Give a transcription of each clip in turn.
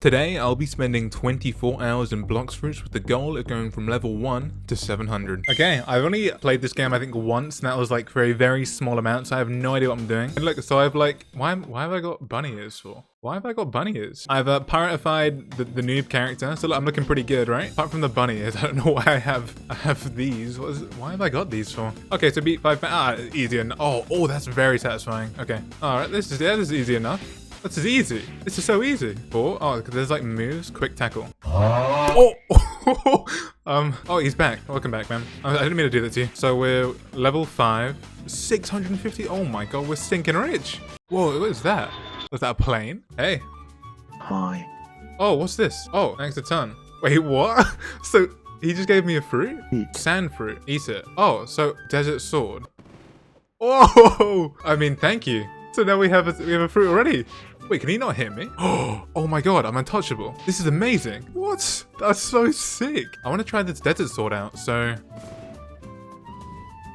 Today, I'll be spending 24 hours in Blox fruits with the goal of going from level 1 to 700. Okay, I've only played this game I think once, and that was like for a very small amount, so I have no idea what I'm doing. And look, so I've like, why have I got bunny ears for? Why have I got bunny ears? I've piratified the noob character, so look, I'm looking pretty good, right? Apart from the bunny ears, I don't know why I have these. Why have I got these for? Okay, so beat 5, easy enough. Oh, that's very satisfying. Okay, all right, this is easy enough. This is easy. This is so easy. Oh, there's like moves. Quick tackle. Oh, oh, he's back. Welcome back, man. I didn't mean to do that to you. So we're level 5, 650. Oh my god, we're stinking rich. Whoa, what is that? Was that a plane? Hey. Hi. Oh, what's this? Oh, thanks a ton. Wait, what? So he just gave me a fruit? Eat. Sand fruit. Eat it. Oh, so desert sword. Oh, I mean, thank you. So now we have a fruit already. Wait, can he not hit me? Oh my god, I'm untouchable. This is amazing. What? That's so sick. I want to try this desert sword out, so...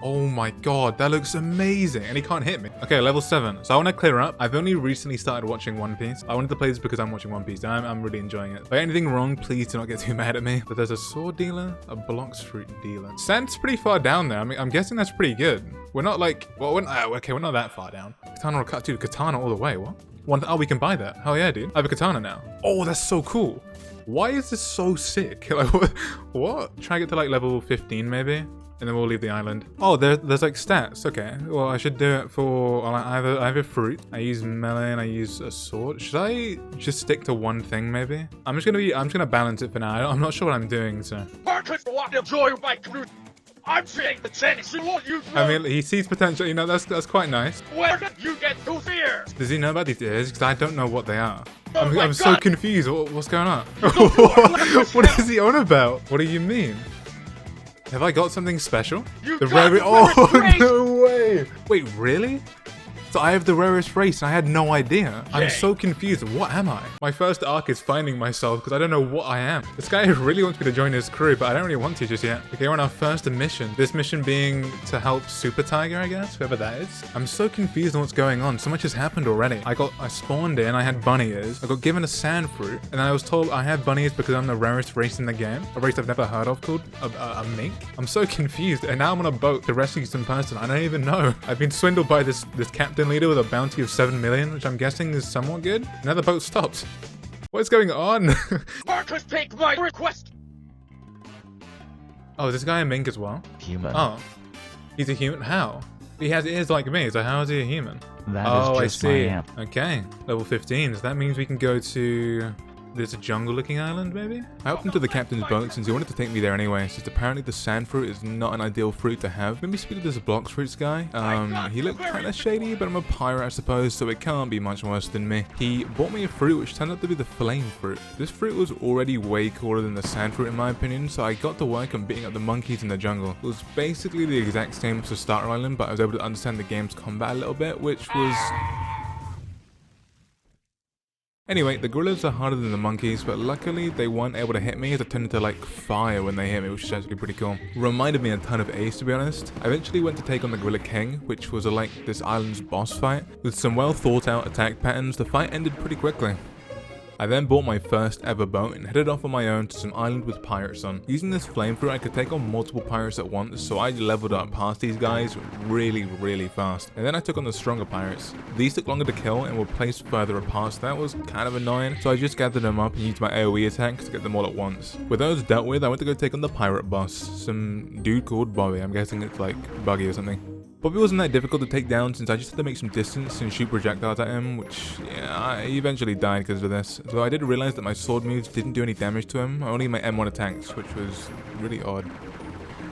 Oh my god, that looks amazing. And he can't hit me. Okay, level 7. So I want to clear up. I've only recently started watching One Piece. I wanted to play this because I'm watching One Piece. I'm really enjoying it. If I get anything wrong, please do not get too mad at me. But there's a sword dealer, a Blox fruit dealer. Sand's pretty far down there. I mean, I'm guessing that's pretty good. We're not like, well, okay, we're not that far down. Katana or cut, dude, katana all the way. What? Oh, we can buy that. Hell yeah, dude. I have a katana now. Oh, that's so cool. Why is this so sick? Like, what? Try to get to like level 15 maybe, and then we'll leave the island. Oh, there's like stats. Okay, well, I should do it for, I have a fruit. I use melon, I use a sword. Should I just stick to one thing maybe? I'm just gonna balance it for now. I'm not sure what I'm doing, so. I'm seeing potential. You I mean, he sees potential. You know, that's quite nice. Where did you get those ears? Does he know about these ears? Because I don't know what they are. Oh I'm so confused. What's going on? What is he on about? What do you mean? Have I got something special? The rarest. Oh no way! Wait, really? So I have the rarest race and I had no idea. I'm so confused. What am I? My first arc is finding myself because I don't know what I am. This guy really wants me to join his crew, but I don't really want to just yet. Okay, we're on our first mission. This mission being to help Super Tiger, I guess, whoever that is. I'm so confused on what's going on. So much has happened already. I spawned in, I had bunny ears. I got given a sand fruit, and then I was told I have bunny ears because I'm the rarest race in the game. A race I've never heard of called a mink. I'm so confused, and now I'm on a boat to rescue some person. I don't even know. I've been swindled by this captain leader with a bounty of 7 million, which I'm guessing is somewhat good. Now the boat stopped. What is going on? Marcus, take my request. Oh, is this guy a mink as well? Human. Oh, he's a human? How? He has ears like me, so how is he a human? That oh, is just I see. my amp. Okay, level 15. So that means we can go to... There's a jungle-looking island, maybe? I helped him to the captain's boat since he wanted to take me there anyway, since apparently the sand fruit is not an ideal fruit to have. Let me speak to this Blox fruits guy. He looked kinda shady, but I'm a pirate, I suppose, so it can't be much worse than me. He bought me a fruit which turned out to be the flame fruit. This fruit was already way cooler than the sand fruit in my opinion, so I got to work on beating up the monkeys in the jungle. It was basically the exact same as the starter island, but I was able to understand the game's combat a little bit, which was... Anyway, the gorillas are harder than the monkeys, but luckily they weren't able to hit me as it turned into like fire when they hit me, which is actually pretty cool. Reminded me a ton of Ace, to be honest. I eventually went to take on the Gorilla King, which was like this island's boss fight. With some well thought out attack patterns, the fight ended pretty quickly. I then bought my first ever boat and headed off on my own to some island with pirates on. Using this flame fruit, I could take on multiple pirates at once, so I leveled up past these guys really fast. And then I took on the stronger pirates. These took longer to kill and were placed further apart, so that was kind of annoying. So I just gathered them up and used my AoE attacks to get them all at once. With those dealt with, I went to go take on the pirate boss, some dude called Bobby. I'm guessing it's like Buggy or something. Bobby wasn't that difficult to take down since I just had to make some distance and shoot projectiles at him, which, yeah, I eventually died because of this. Though I did realize that my sword moves didn't do any damage to him, only my M1 attacks, which was really odd.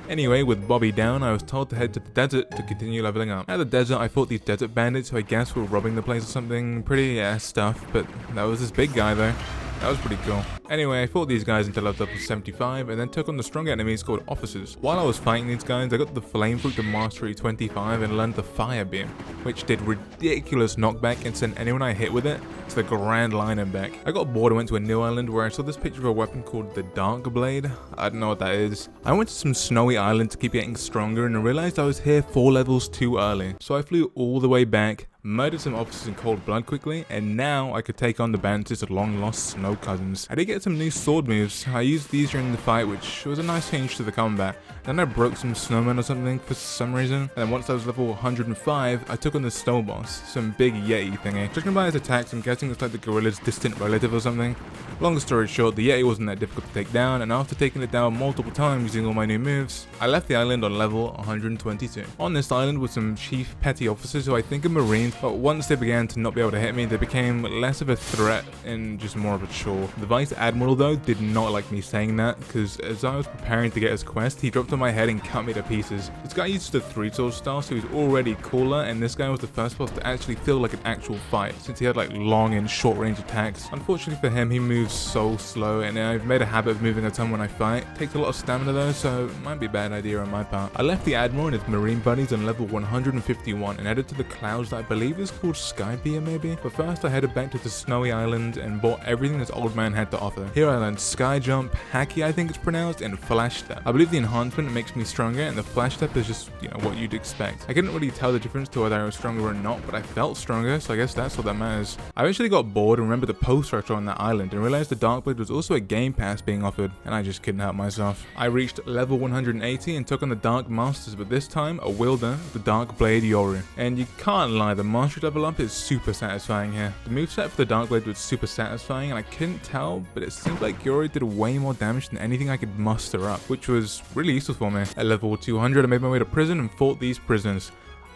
Anyway, with Bobby down, I was told to head to the desert to continue leveling up. At the desert, I fought these desert bandits who I guess were robbing the place or something. Pretty stuff, but that was this big guy though. That was pretty cool. Anyway, I fought these guys until I was level 75 and then took on the stronger enemies called officers. While I was fighting these guys, I got the flame fruit to mastery 25 and learned the fire beam, which did ridiculous knockback and sent anyone I hit with it to the grand line and back. I got bored and went to a new island where I saw this picture of a weapon called the Dark Blade. I don't know what that is. I went to some snowy island to keep getting stronger and I realized I was here 4 levels too early. So I flew all the way back, murdered some officers in cold blood quickly, and now I could take on the bandits' long-lost snow cousins. I did get some new sword moves. I used these during the fight, which was a nice change to the combat. Then I broke some snowmen or something for some reason, and then once I was level 105, I took on the snow boss, some big yeti thingy. Judging by his attacks, I'm guessing it's like the gorilla's distant relative or something. Long story short, the yeti wasn't that difficult to take down, and after taking it down multiple times using all my new moves, I left the island on level 122. On this island were some chief petty officers who I think are marines, but once they began to not be able to hit me, they became less of a threat and just more of a chore. The vice admiral though did not like me saying that, because as I was preparing to get his quest, he dropped on my head and cut me to pieces. This guy used the 3-sword style, so he was already cooler, and this guy was the first boss to actually feel like an actual fight, since he had like long and short range attacks. Unfortunately for him, he moves so slow, and I've made a habit of moving a ton when I fight. Takes a lot of stamina though, so it might be a bad idea on my part. I left the admiral and his marine buddies on level 151 and headed to the clouds that I believe is called Skypiea maybe, but first I headed back to the snowy island and bought everything this old man had to offer. Here I learned sky jump, hacky I think it's pronounced, and flash step. I believe the enhancement makes me stronger, and the flash step is just, you know, what you'd expect. I couldn't really tell the difference to whether I was stronger or not, but I felt stronger, so I guess that's what that matters. I eventually got bored and remembered the poster I saw on that island and realized the Darkblade was also a game pass being offered, and I just couldn't help myself. I reached level 180 and took on the Dark Masters, but this time a wielder of the Darkblade Yoru. And you can't lie, the mastery level up is super satisfying here. The moveset for the Darkblade was super satisfying, and I couldn't tell, but it seemed like Yoru did way more damage than anything I could muster up, which was really useful for me. At level 200 I made my way to prison and fought these prisoners.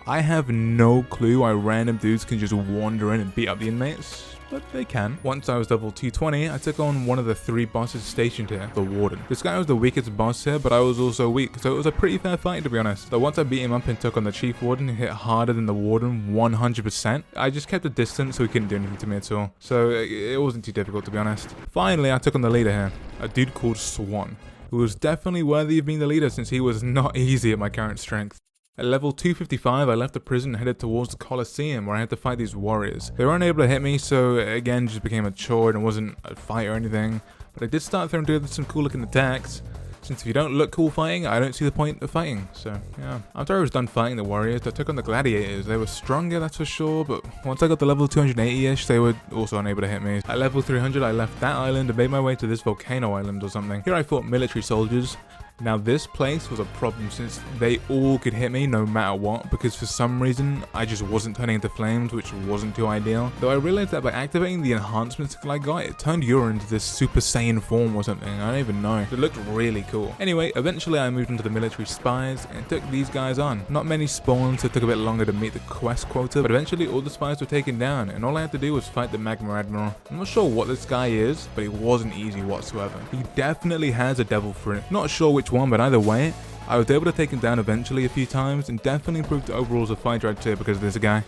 I have no clue why random dudes can just wander in and beat up the inmates, but they can. Once I was level 220, I took on one of the 3 bosses stationed here, the Warden. This guy was the weakest boss here, but I was also weak, so it was a pretty fair fight to be honest. Though once I beat him up and took on the Chief Warden, who hit harder than the Warden 100%, I just kept a distance so he couldn't do anything to me at all. So it wasn't too difficult to be honest. Finally, I took on the leader here, a dude called Swan, who was definitely worthy of being the leader since he was not easy at my current strength. At level 255, I left the prison and headed towards the Coliseum where I had to fight these warriors. They weren't able to hit me, so again just became a chore and it wasn't a fight or anything. But I did start throwing doing some cool looking attacks, since if you don't look cool fighting, I don't see the point of fighting, so yeah. After I was done fighting the warriors, I took on the gladiators. They were stronger, that's for sure, but once I got to level 280-ish, they were also unable to hit me. At level 300, I left that island and made my way to this volcano island or something. Here I fought military soldiers. Now this place was a problem since they all could hit me no matter what, because for some reason I just wasn't turning into flames, which wasn't too ideal. Though I realized that by activating the enhancements I got, it turned Yoru into this Super Saiyan form or something, I don't even know. It looked really cool. Anyway, eventually I moved into the military spies and took these guys on. Not many spawned, so it took a bit longer to meet the quest quota, but eventually all the spies were taken down and all I had to do was fight the Magma Admiral. I'm not sure what this guy is, but it wasn't easy whatsoever. He definitely has a devil fruit. Not sure which one, but either way, I was able to take him down eventually a few times and definitely improved the overalls of fight drive too because of this guy.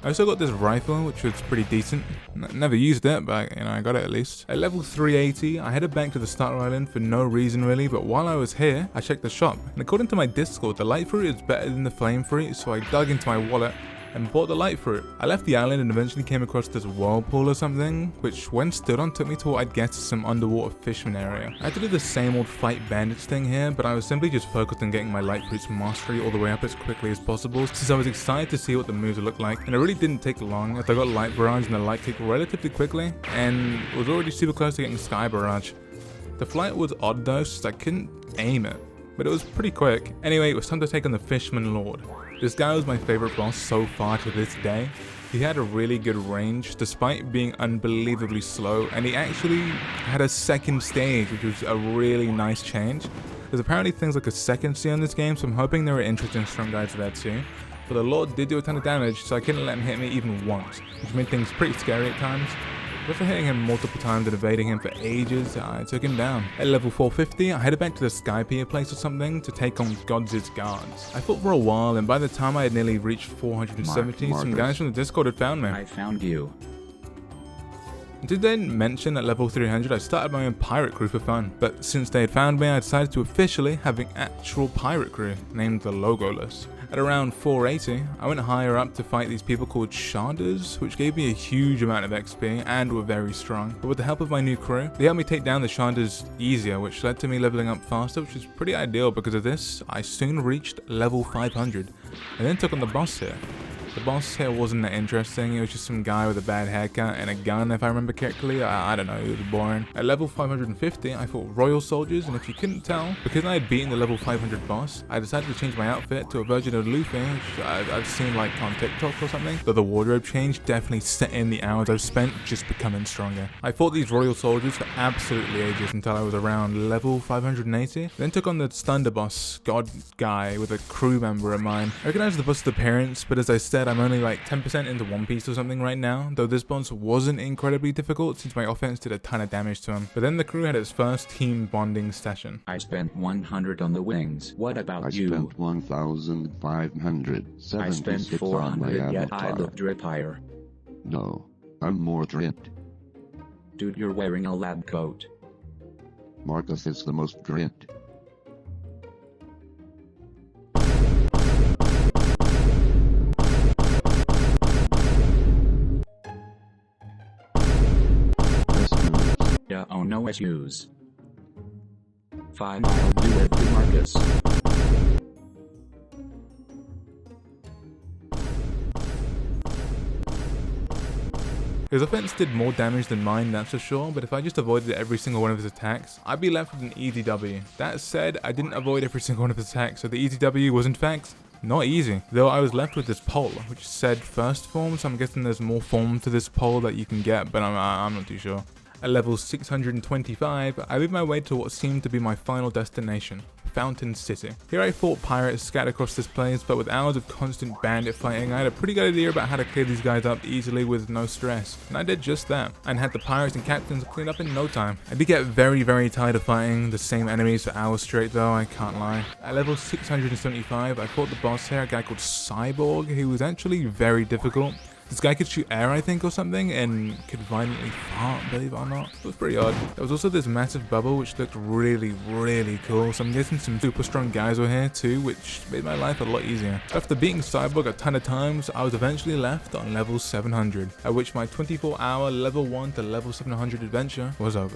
I also got this rifle, which was pretty decent. Never used it, but you know, I got it at least. At level 380, I headed back to the Starter Island for no reason really, but while I was here, I checked the shop. And according to my Discord, the light fruit is better than the flame fruit, so I dug into my wallet and bought the light fruit. I left the island and eventually came across this whirlpool or something, which when stood on took me to what I'd guess is some underwater Fishman area. I had to do the same old fight bandits thing here, but I was simply just focused on getting my light fruit's mastery all the way up as quickly as possible, since I was excited to see what the moves would look like, and it really didn't take long as I got light barrage and the light kick relatively quickly, and was already super close to getting sky barrage. The flight was odd though, since I couldn't aim it, but it was pretty quick. Anyway, it was time to take on the Fishman Lord. This guy was my favorite boss so far to this day. He had a really good range despite being unbelievably slow, and he actually had a second stage, which was a really nice change. There's apparently things like a second C on this game, so I'm hoping there are interesting strong guys there too. But the Lord did do a ton of damage, so I couldn't let him hit me even once, which made things pretty scary at times. After hitting him multiple times and evading him for ages, I took him down. At level 450, I headed back to the Skypiea place or something to take on Gods' guards. I fought for a while, and by the time I had nearly reached 470, some guys from the Discord had found me. I found you. Did they mention at level 300 I started my own pirate crew for fun, but since they had found me I decided to officially have an actual pirate crew named the Logoless. At around 480, I went higher up to fight these people called Shanders, which gave me a huge amount of XP and were very strong. But with the help of my new crew, they helped me take down the Shanders easier, which led to me leveling up faster, which is pretty ideal. Because of this, I soon reached level 500 and then took on the boss here. The boss here wasn't that interesting, it was just some guy with a bad haircut and a gun if I remember correctly. I don't know, it was boring. At level 550 I fought royal soldiers, and if you couldn't tell, because I had beaten the level 500 boss, I decided to change my outfit to a version of Luffy, which I've seen like on TikTok or something. Though the wardrobe change definitely set in the hours I've spent just becoming stronger. I fought these royal soldiers for absolutely ages until I was around level 580, then took on the Thunder boss god guy with a crew member of mine. I recognize the boss's appearance, but as I said, I'm only like 10% into One Piece or something right now, though this boss wasn't incredibly difficult since my offense did a ton of damage to him. But then the crew had its first team bonding session. I spent 100 on the wings. What about you? I spent 1,576 I spent on my 400, yet avatar. I look drip higher. No, I'm more dripped. Dude, you're wearing a lab coat. Marcus is the most dripped. Yeah, oh no issues. Fine, I'll do it to Marcus. His offense did more damage than mine, that's for sure, but if I just avoided every single one of his attacks, I'd be left with an easy W. That said, I didn't avoid every single one of his attacks, so the easy W was in fact not easy. Though I was left with this pole, which said first form, so I'm guessing there's more form to this pole that you can get, but I'm not too sure. At level 625, I made my way to what seemed to be my final destination, Fountain City. Here I fought pirates scattered across this place, but with hours of constant bandit fighting, I had a pretty good idea about how to clear these guys up easily with no stress, and I did just that, and had the pirates and captains cleaned up in no time. I did get very tired of fighting the same enemies for hours straight though, I can't lie. At level 675, I fought the boss here, a guy called Cyborg, who was actually very difficult. This guy could shoot air, I think, or something, and could violently fart, believe it or not. It was pretty odd. There was also this massive bubble, which looked really cool, so I'm guessing some super strong guys were here too, which made my life a lot easier. After beating Cyborg a ton of times, I was eventually left on level 700, at which my 24-hour level 1 to level 700 adventure was over.